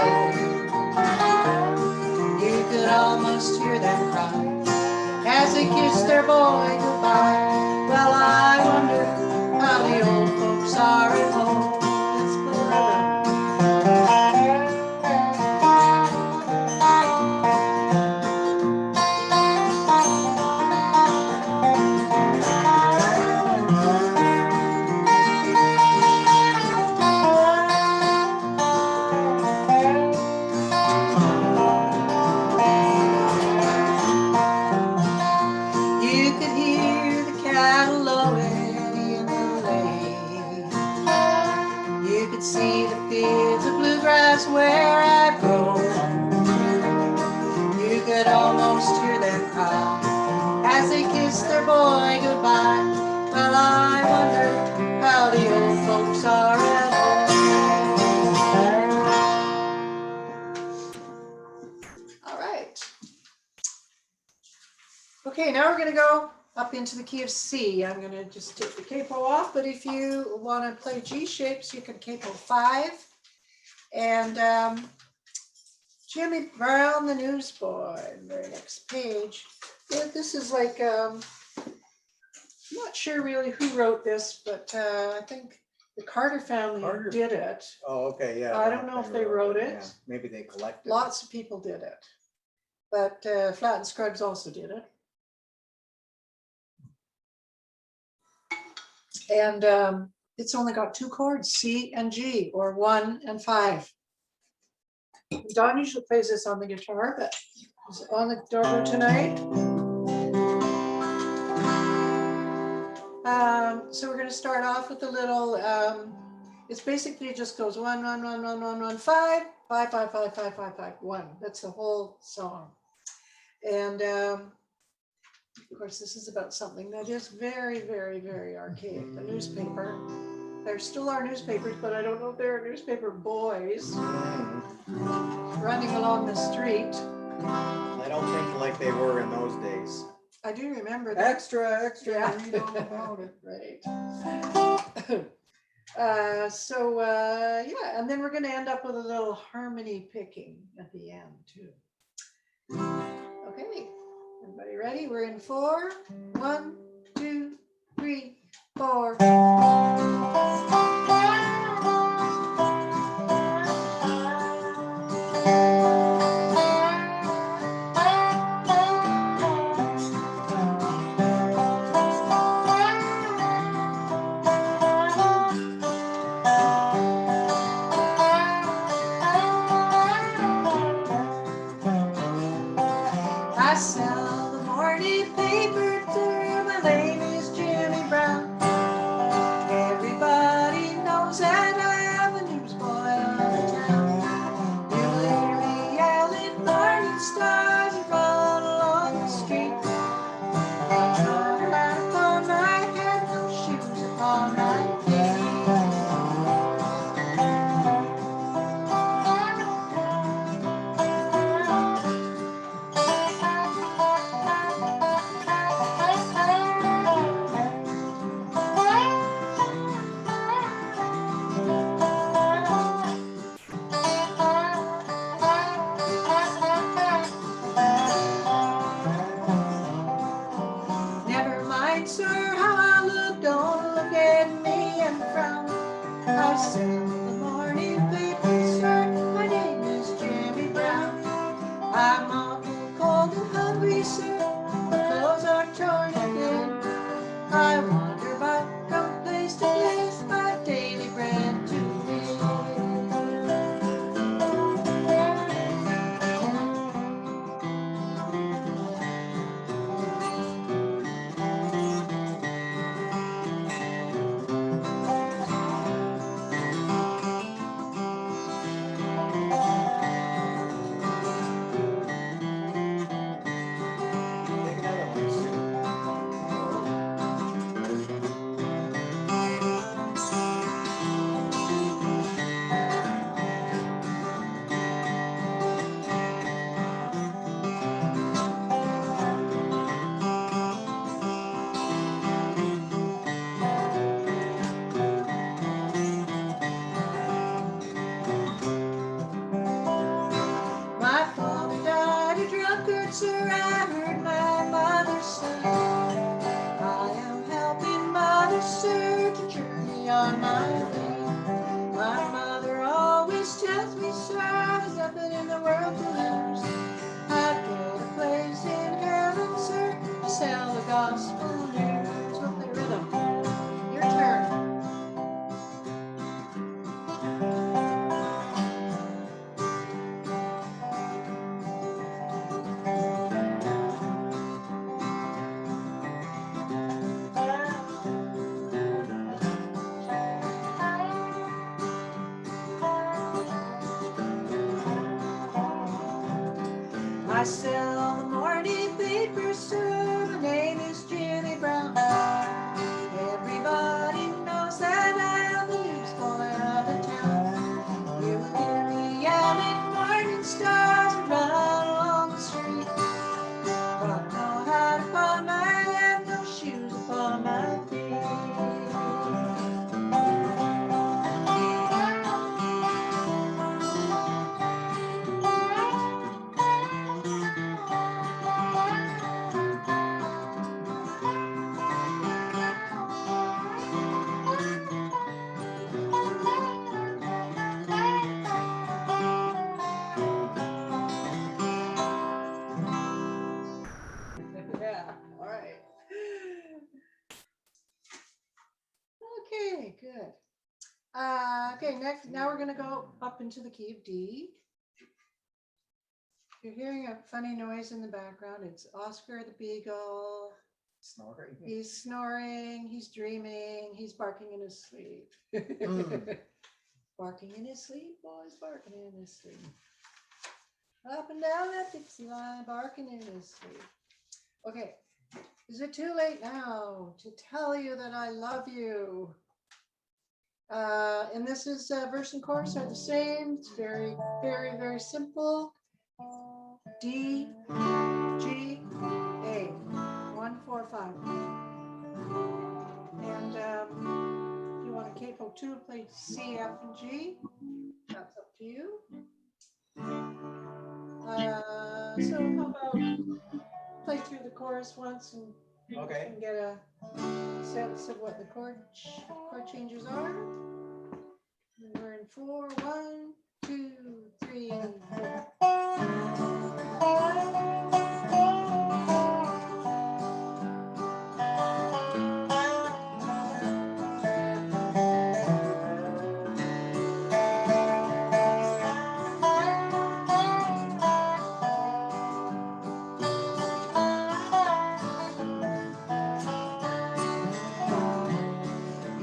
You could almost hear them cry as they kiss their boy goodbye. Well, I wonder how the old folks are at home. Let's play that. You could hear the cattle lowing in the lane. You could see the fields of bluegrass where I grow. You could almost hear them cry as they kiss their boy goodbye. Well, I wonder how the old folks are at home. All right. Okay, now we're going to go up into the key of C. I'm going to just take the capo off, but if you want to play G shapes, you can capo 5. And Jimmy Brown, the Newsboy, very next page. This is like, I'm not sure really who wrote this, but I think the Carter family did it. Oh, okay, yeah. I don't know if they wrote it. Yeah, maybe they collected. Lots of people did it, but Flatt Scruggs also did it. And it's only got 2 chords, C and G, or 1 and 5. Don usually plays this on the guitar, but he's on the dobro tonight. So we're going to start off with a little. It's basically it just goes 1 1 1 1 1 1 5 5 5 5 5 5 5 1. That's the whole song. And of course, this is about something that is very, very, very archaic. The newspaper. There still are newspapers, but I don't know if there are newspaper boys running along the street. I don't think like they were in those days. I do remember that. Extra, extra, Yeah. read all about it. Right. Yeah, and then we're going to end up with a little harmony picking at the end too. Okay, everybody ready? We're in 4, 1, 2, 3, 4. I sell the morning paper too. My name is Jimmy Brown. Everybody knows that I am the newsboy of the town. You'll hear me yelling morning stars and run along the street. Got no hat upon my head, no shoes upon my feet. Never mind, sir, how I look, don't look at me and frown. I sell the morning paper, sir, my name is Jimmy Brown. I'm awful cold and hungry, sir, my clothes are torn and thin. I wander about from place to place, my daily bread to live. Take another one, Sue. My father died a drunkard, sir, I heard my mother say. I am helping mother, sir, to journey on my way. My mother always tells me, sir, there's nothing in the world to lose. I've got a place in heaven, sir, to sell the gospel news. With the rhythm. Your turn. I sell the morning paper, sir. My name is Jimmy Brown. Everybody knows that I am the newsboy of the town. You will hear me yelling morning stars and run along the street. Got no hat upon my head, no shoes upon my feet. Yeah, all right. Okay, good. Okay, next, now we're gonna go up into the key of D. You're hearing a funny noise in the background. It's Oscar the Beagle. Snoring. He's snoring, he's dreaming, he's barking in his sleep. Barking in his sleep, boys, barking in his sleep. Up and down that Dixie line, barking in his sleep. Okay, is it too late now to tell you that I love you? And this is verse and chorus are the same. It's very, very, very simple. D, G, A, 1, 4, 5. And if you want a capo 2, play C, F, and G. That's up to you. So how about play through the chorus once and people Okay. can get a sense of what the chord changes are. And we're in 4, 1, 2, 3, 4.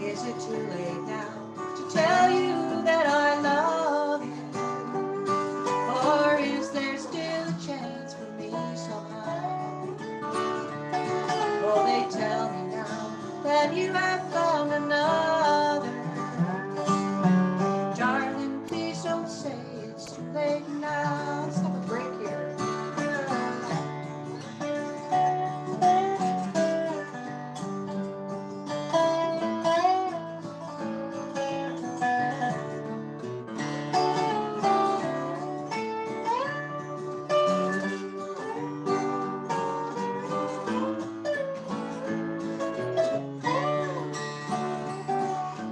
Is it too late now to tell you that I love you? Or is there still a chance for me somehow? Oh, they tell me now that you have found another. Darling, please don't say it's too late now. Let's have a break here.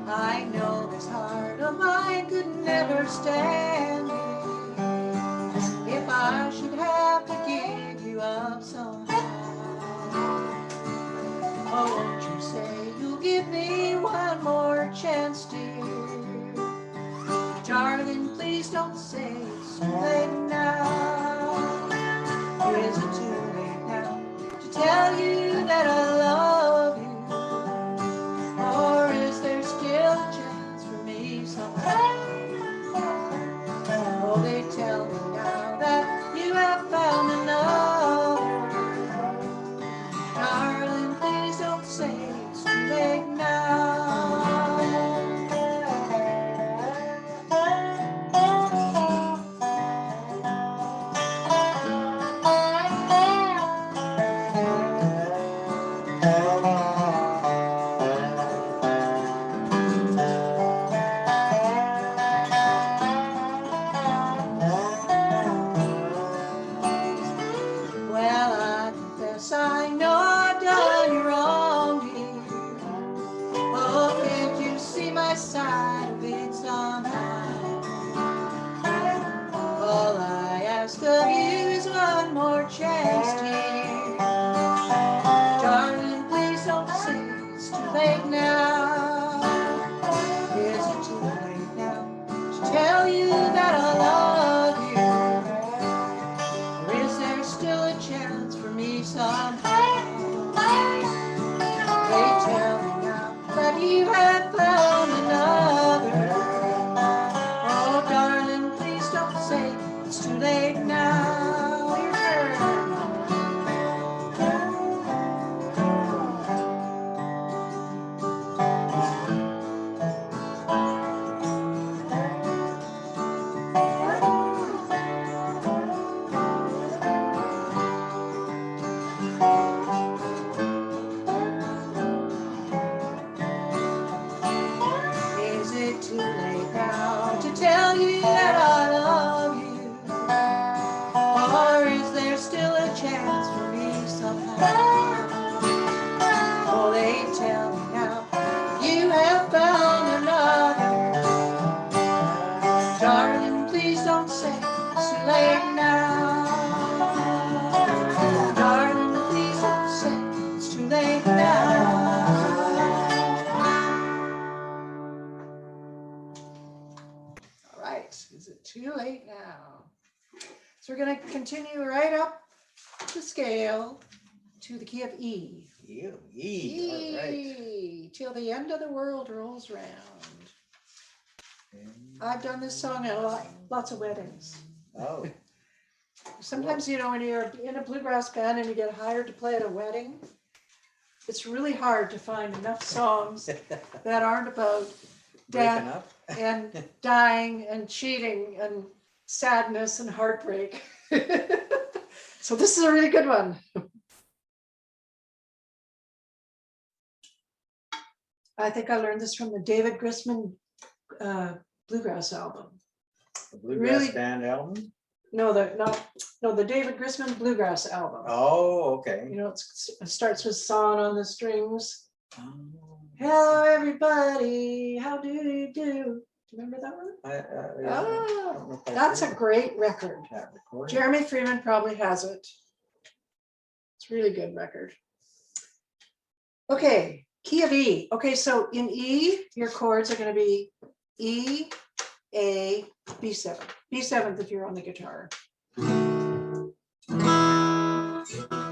I know this heart of mine could never stand it if I should have to give you up somehow. Oh, won't you say you'll give me one more chance, dear? Darling, please don't say it's too late now. Is it too late now to tell you that I love you? Or is there still a chance for me somehow? Oh, they tell me now that you have found another. Darling, please don't say it's too late now. Well, I confess I know I've done you wrong, dear. Oh, can't you see my side of it somehow? All I ask of you is one more chance, dear. Darling, please don't say it's too late now. Is it too late now to tell you that I love you? Or is there still a chance for me somehow? They tell me now that you have found another. Oh, darling, please don't say it's too late now. Your turn. Is it too late now to tell you that I love you? Or is there still a chance for me somehow? Oh, they tell me now you have found another. Darling, please don't say it's too late now. Darling, please don't say it's too late now. All right, is it too late now? So we're going to continue right up the scale to the key of E. Ew, E, all right. E, till the end of the world rolls round. I've done this song at lots of weddings. Oh, Sometimes, you know, when you're in a bluegrass band and you get hired to play at a wedding, it's really hard to find enough songs that aren't about breaking death up. and dying and cheating and sadness and heartbreak. So this is a really good one. I think I learned this from the David Grisman bluegrass album. The Bluegrass Really? Band album? No, the David Grisman bluegrass album. Oh, okay. You know, it starts with "Song on the Strings." Oh, Hello, everybody. How do you do? Do you remember that one? yeah, Ah, I don't know if I that's a heard great record. that recording. Jeremy Freeman probably has it. It's a really good record. Okay, key of E. Okay, so in E, your chords are going to be E, A, B7. B7 if you're on the guitar. A,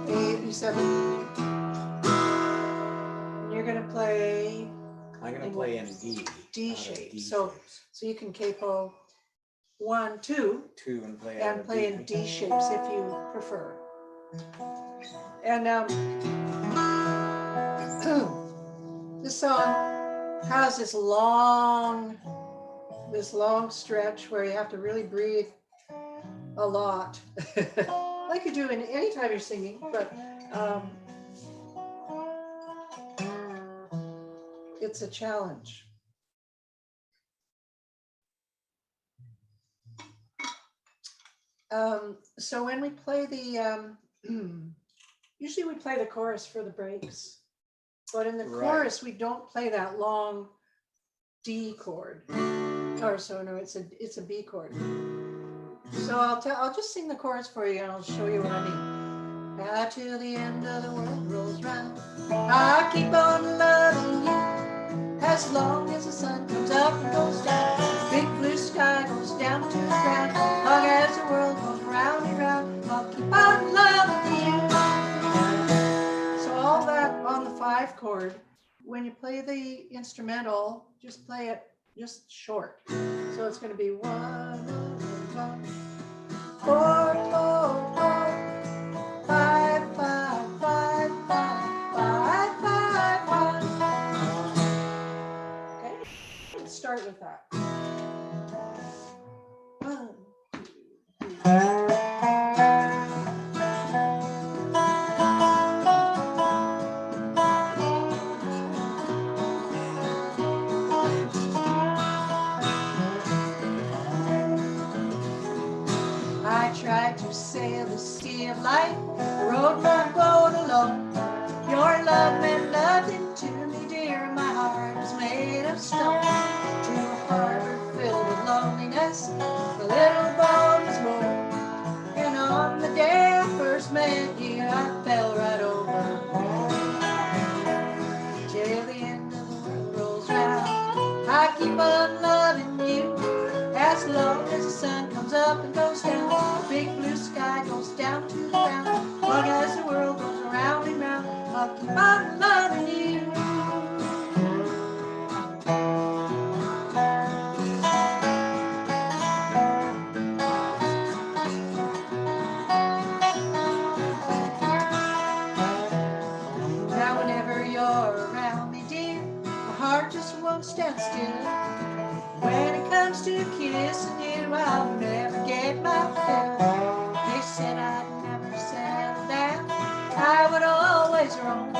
B7. And you're going to play I'm gonna play in D. D out of shape. D So shapes. you can capo 1, 2, Two and play out and of play in D shapes if you prefer. And this song has this long stretch where you have to really breathe a lot, like you do in any time you're singing, but it's a challenge. So when we play the, usually we play the chorus for the breaks, but in the Right. chorus, we don't play that long D chord. Or so no, it's a B chord. So I'll just sing the chorus for you and I'll show you what I mean. Ah, till the end of the world rolls round, I keep on loving you as long as the sun comes up and goes down. Big blue sky goes down to the ground. Long as the world goes round and round, I'll keep on loving you. So all that on the 5 chord. When you play the instrumental, just play it just short. So it's going to be 1, 1, 4, 4, 4, 5, 5, 5, 5, 5, 5, 1. Okay, let's start with that. 1, 2, 3. I tried to sail the sea of life, rowed my boat alone. Your love meant nothing to me, dear. My heart was made of stone. To a harbor filled with loneliness, the little boat was moored. And on the day I first met you, I fell right over. Till the end of the world rolls round, I keep on loving you as long as the sun comes up and goes down. The big blue sky goes down to the ground. Long as the world goes round and round, I'll keep on loving you. Now whenever you're around me, dear, my heart just won't stand still. When it comes to kissing you, I'll never get my fill. They said I'd never settle down, I would always roam.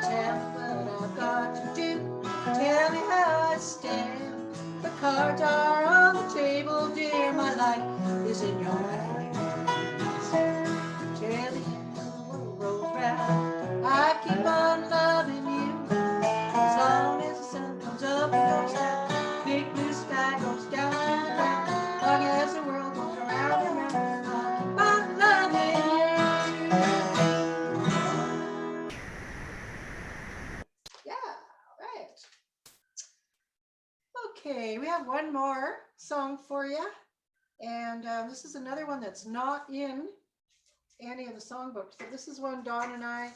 tell me what I've got to do. Tell me how I stand. The cards are on the table, dear. My life is in your hands. Tell me how the world rolls round. I keep on loving you as long as the sun comes up and goes down. Big blue sky goes down to the ground. Long as the world goes around and round, I'll keep on loving you. Yeah, right. Okay, we have one more song for you. And this is another one that's not in any of the songbooks. But this is one Dawn and I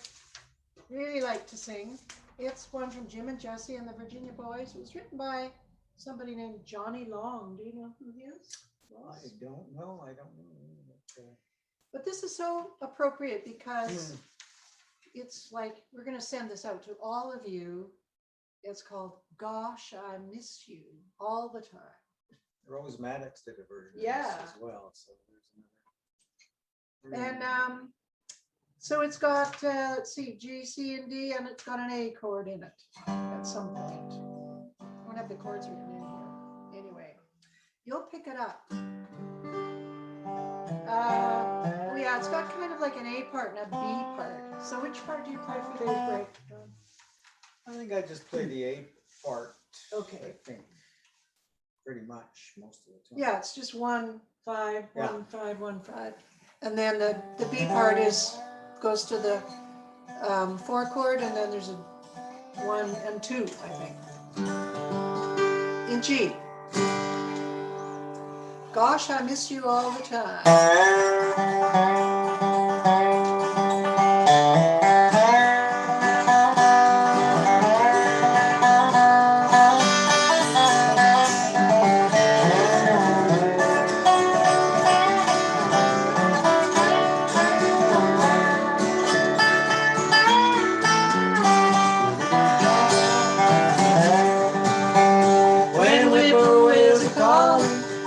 really like to sing. It's one from Jim and Jesse and the Virginia Boys. It was written by somebody named Johnny Long. Do you know who he is? I don't know. But this is so appropriate because it's like, we're going to send this out to all of you. It's called Gosh, I Miss You All the Time. Rose Maddox did a version Yeah. of this as well. So there's another. And so it's got, let's see, G, C, and D, and it's got an A chord in it at some point. I don't have the chords written in here. Anyway, you'll pick it up. Oh yeah, it's got kind of like an A part and a B part. So which part do you play for today's break? I think I just play the A part. Okay. I think pretty much most of the time. Yeah, it's just 1, 5, Yeah. 1, 5, 1, 5. And then the B part goes to the 4 chord, and then there's a 1 and 2, I think. In G. Gosh, I miss you all the time.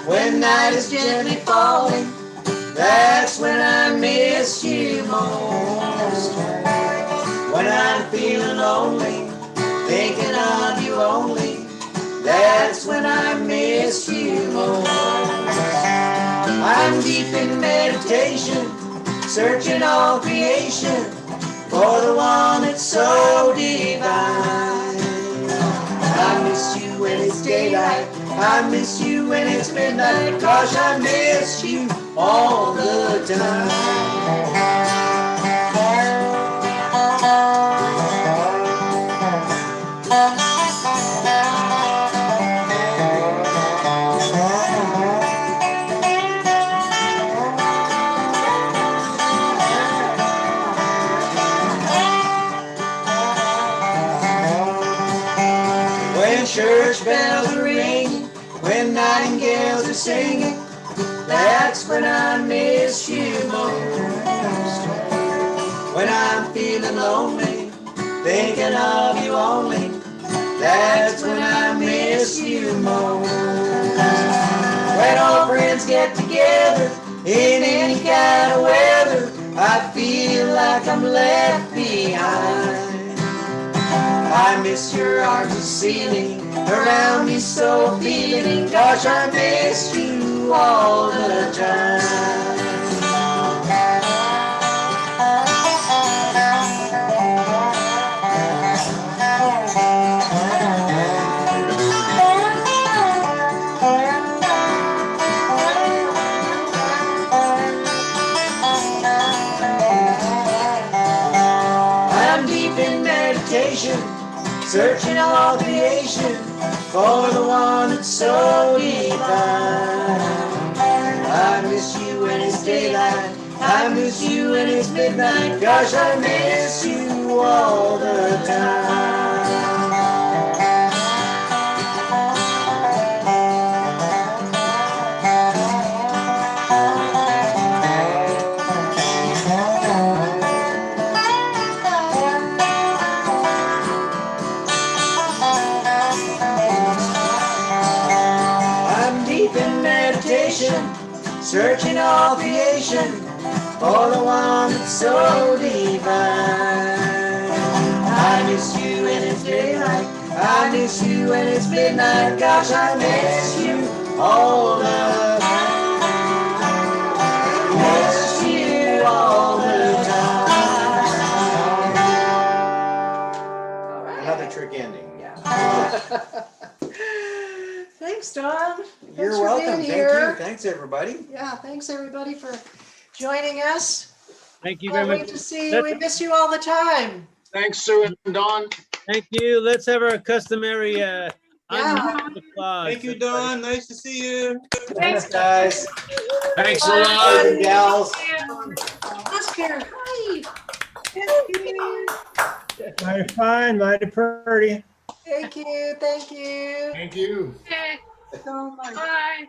When night is gently falling, that's when I miss you most. When I'm feeling lonely, thinking of you only, that's when I miss you most. I'm deep in meditation, searching all creation for the one that's so divine. I miss you when it's daylight, I miss you when it's midnight. Gosh, I miss you all the time. When church bells are ringing, when nightingales are singing, that's when I miss you most. When I'm feeling lonely, thinking of you only, that's when I miss you most. When all friends get together in any kind of weather, I feel like I'm left behind. I miss your arms of ceiling around me, so feeling. Gosh, I miss you all the time. I'm deep in meditation, searching all creation for the one that's so divine. I miss you when it's daylight, I miss you when it's midnight. Gosh, I miss you all the time. Searching all creation for the one that's so divine. I when it's midnight. Gosh, I miss you all the time. Miss you all the time. All right. Another trick ending. Yeah. Thanks, Don. You're Thanks for welcome. being Thank here. you. Thanks, everybody. Yeah, thanks everybody for joining us. Thank you very Can't wait much. to see you. We miss you all the time. Thanks, Sue and Don. Thank you. Let's have our customary Yeah. unmuted applause. Thank you, Don. Nice to see you. Thanks, guys. Thanks a Bye, lot. Guys and gals. Oscar, hi. Mighty fine, mighty pretty. Thank you, thank you. Thank you. So much. Bye.